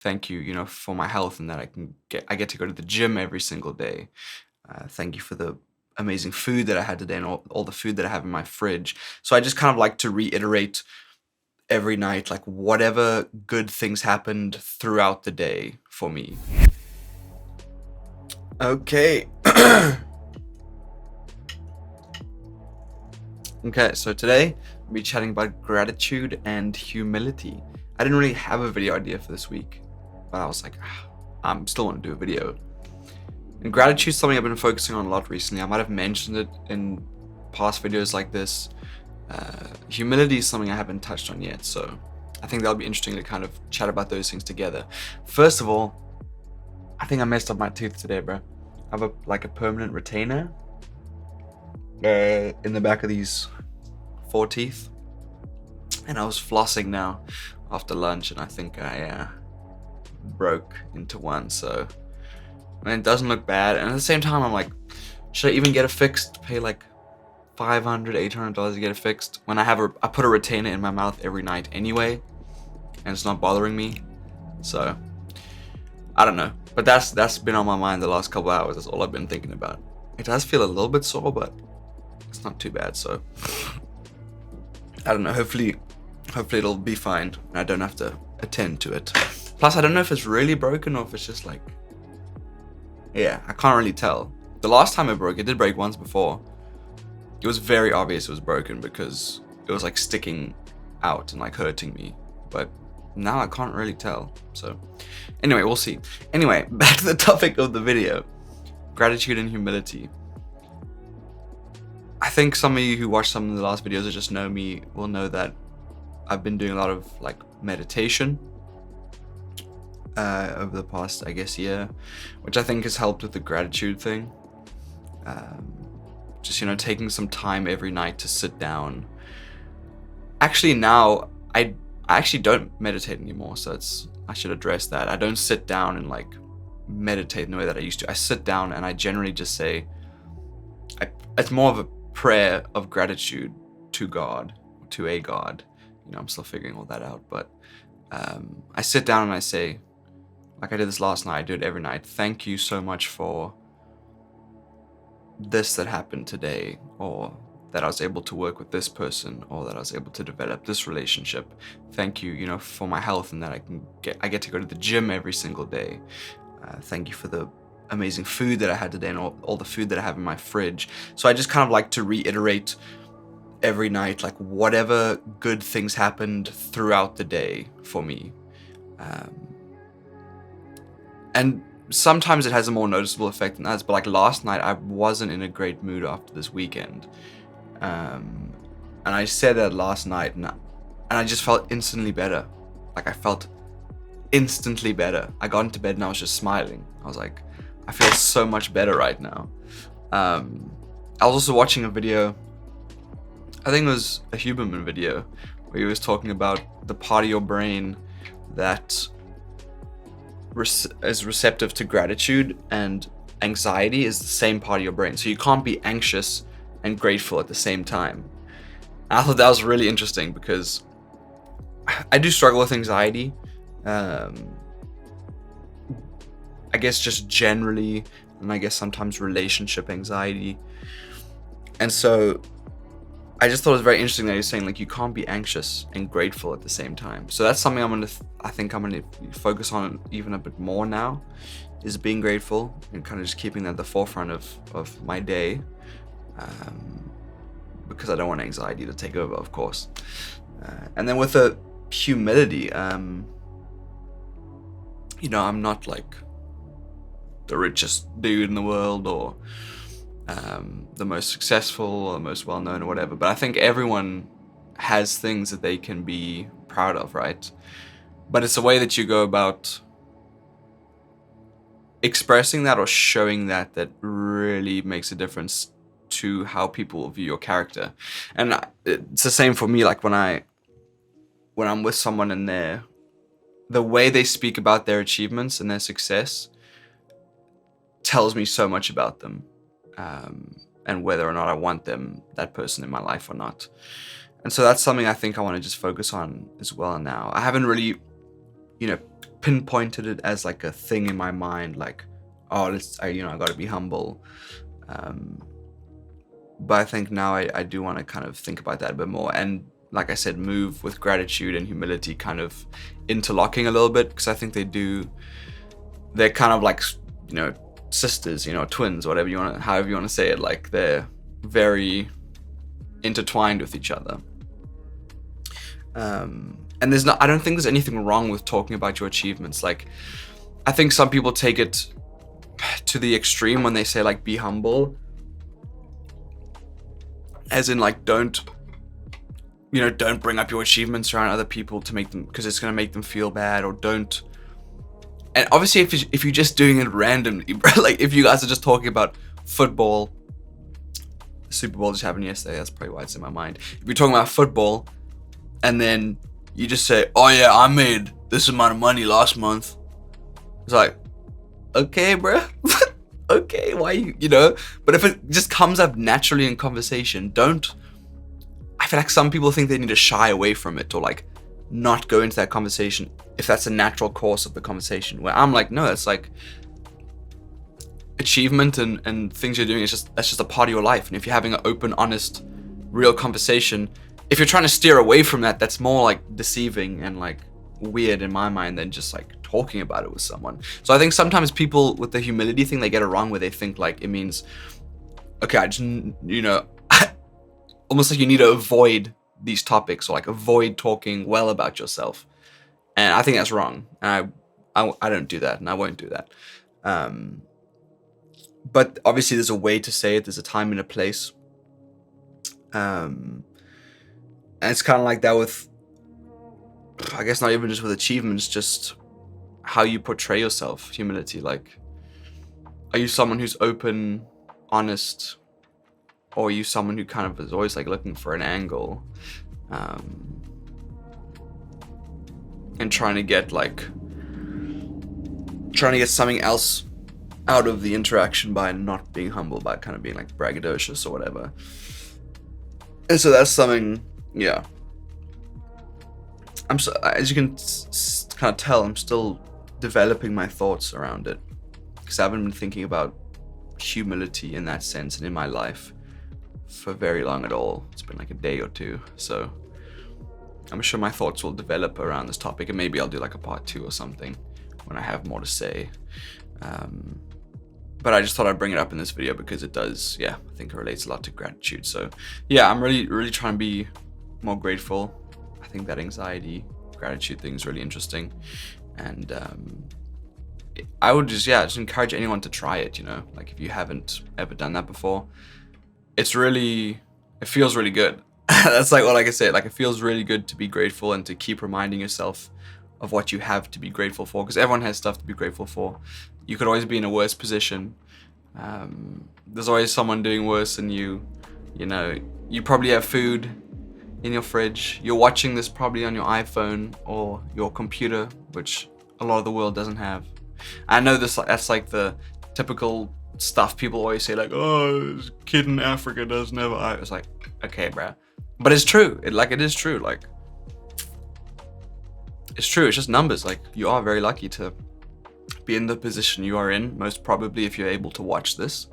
Thank you, for my health and that I get to go to the gym every single day. Thank you for the amazing food that I had today and all the food that I have in my fridge. So I just kind of like to reiterate every night, like whatever good things happened throughout the day for me. Okay. Okay, so today we'll be chatting about gratitude and humility. I didn't really have a video idea for this week, but I was like, I'm still want to do a video. And gratitude is something I've been focusing on a lot recently. I might have mentioned it in past videos like this. Humility is something I haven't touched on yet, so I think that'll be interesting to kind of chat about those things together. First of all, I think I messed up my tooth today, bro. I have a permanent retainer in the back of these 4 teeth, and I was flossing now after lunch, and I think I broke into one. So it doesn't look bad, and at the same time I'm like, should I even get it fixed? Pay like $500-$800 to get it fixed when I put a retainer in my mouth every night anyway, and it's not bothering me. So I don't know, but that's been on my mind the last couple hours. That's all I've been thinking about. It does feel a little bit sore, but it's not too bad. So I don't know, hopefully it'll be fine and I don't have to attend to it. Plus, I don't know if it's really broken or if it's just like, yeah, I can't really tell. The last time it did break once before. It was very obvious it was broken because it was like sticking out and like hurting me. But now I can't really tell. So anyway, we'll see. Anyway, back to the topic of the video. Gratitude and humility. I think some of you who watched some of the last videos or just know me will know that I've been doing a lot of like meditation over the past, I guess, year, which I think has helped with the gratitude thing. Just, taking some time every night to sit down. Actually, now I actually don't meditate anymore, so I should address that. I don't sit down and like meditate in the way that I used to. I sit down and I generally just say, it's more of a prayer of gratitude to God, to a God. I'm still figuring all that out, but I sit down and I say, like I did this last night, I do it every night. Thank you so much for this that happened today, or that I was able to work with this person, or that I was able to develop this relationship. Thank you, for my health and that I get to go to the gym every single day. Thank you for the amazing food that I had today and all the food that I have in my fridge. So I just kind of like to reiterate every night, like whatever good things happened throughout the day for me. And sometimes it has a more noticeable effect than others, but like last night, I wasn't in a great mood after this weekend. And I said that last night, and I just felt instantly better. Like I felt instantly better. I got into bed and I was just smiling. I was like, I feel so much better right now. I was also watching a video, I think it was a Huberman video, where he was talking about the part of your brain that is receptive to gratitude, and anxiety is the same part of your brain. So you can't be anxious and grateful at the same time. And I thought that was really interesting because I do struggle with anxiety. I guess just generally, and I guess sometimes relationship anxiety. And so I just thought it was very interesting that he was saying like you can't be anxious and grateful at the same time. So that's something I think I'm gonna focus on even a bit more now, is being grateful and kind of just keeping that at the forefront of my day, because I don't want anxiety to take over, of course. And then with the humility, I'm not like the richest dude in the world or the most successful or the most well-known or whatever, but I think everyone has things that they can be proud of, right? But it's a way that you go about expressing that or showing that really makes a difference to how people view your character. And it's the same for me, like when I'm with someone and the way they speak about their achievements and their success tells me so much about them. And whether or not I want that person in my life or not. And so that's something I think I want to just focus on as well now. I haven't really, pinpointed it as like a thing in my mind, like, oh, I gotta be humble. But I think now I do want to kind of think about that a bit more, and like I said, move with gratitude and humility kind of interlocking a little bit, because I think they're kind of like, sisters, twins, whatever however you want to say it. Like, they're very intertwined with each other. And I don't think there's anything wrong with talking about your achievements. Like, I think some people take it to the extreme when they say, like, be humble, as in, like, don't bring up your achievements around other people to make them, because it's going to make them feel bad, or don't. And obviously, if you're just doing it randomly, bro, like if you guys are just talking about football, the Super Bowl just happened yesterday, that's probably why it's in my mind. If you're talking about football, and then you just say, oh yeah, I made this amount of money last month. It's like, okay, bro. Okay, why But if it just comes up naturally in conversation, I feel like some people think they need to shy away from it, or like not go into that conversation if that's a natural course of the conversation. Where I'm like, no, it's like achievement and things you're doing that's just a part of your life. And if you're having an open, honest, real conversation, if you're trying to steer away from that, that's more like deceiving and like weird in my mind than just like talking about it with someone. So I think sometimes people with the humility thing, they get it wrong, where they think like it means, okay, I just almost like you need to avoid these topics, or like avoid talking well about yourself. And I think that's wrong. And I don't do that, and I won't do that. But obviously there's a way to say it. There's a time and a place. And it's kind of like that with, I guess not even just with achievements, just how you portray yourself, humility. Like, are you someone who's open, honest, or are you someone who kind of is always like looking for an angle, and trying to get something else out of the interaction by not being humble, by kind of being like braggadocious or whatever. And so that's something, yeah. As you can kind of tell, I'm still developing my thoughts around it, because I haven't been thinking about humility in that sense and in my life for very long at all. It's been like a day or two, so I'm sure my thoughts will develop around this topic, and maybe I'll do like a part 2 or something when I have more to say. But I just thought I'd bring it up in this video because it does, I think it relates a lot to gratitude. So yeah, I'm really trying to be more grateful. I think that anxiety, gratitude thing is really interesting. And I would just encourage anyone to try it, like if you haven't ever done that before. It feels really good. That's like all I can say. Like, it feels really good to be grateful and to keep reminding yourself of what you have to be grateful for, because everyone has stuff to be grateful for. You could always be in a worse position. There's always someone doing worse than you. You probably have food in your fridge. You're watching this probably on your iPhone or your computer, which a lot of the world doesn't have. I know that's like the typical stuff people always say, like, oh, this kid in Africa doesn't have an iPhone. It's like, okay, bruh. But it's true. It is true. Like, it's true. It's just numbers. Like, you are very lucky to be in the position you are in, most probably, if you're able to watch this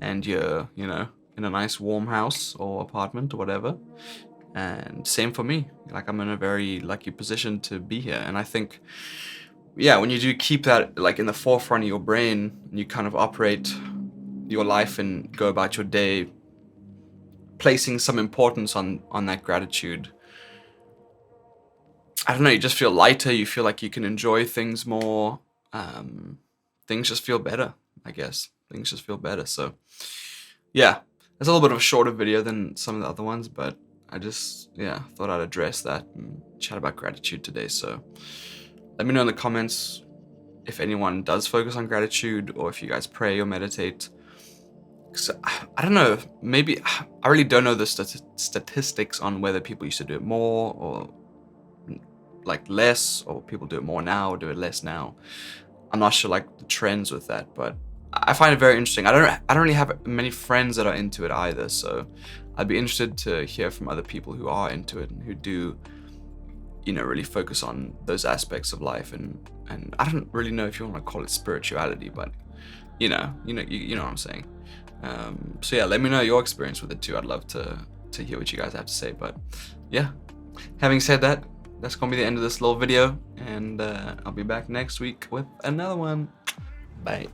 and you're, in a nice warm house or apartment or whatever. And same for me. Like, I'm in a very lucky position to be here. And I think, when you do keep that like in the forefront of your brain, and you kind of operate your life and go about your day placing some importance on that gratitude, I don't know, you just feel lighter. You feel like you can enjoy things more. Things just feel better, I guess. Things just feel better. So yeah, it's a little bit of a shorter video than some of the other ones, but I just, thought I'd address that and chat about gratitude today. So let me know in the comments if anyone does focus on gratitude, or if you guys pray or meditate. So, I don't know, maybe, I really don't know the statistics on whether people used to do it more or like less, or people do it more now or do it less now. I'm not sure like the trends with that, but I find it very interesting. I don't really have many friends that are into it either, so I'd be interested to hear from other people who are into it and who do, really focus on those aspects of life and and I don't really know if you want to call it spirituality, but you know what I'm saying. So yeah, let me know your experience with it too. I'd love to hear what you guys have to say. But yeah, having said that, that's gonna be the end of this little video, and I'll be back next week with another one. Bye.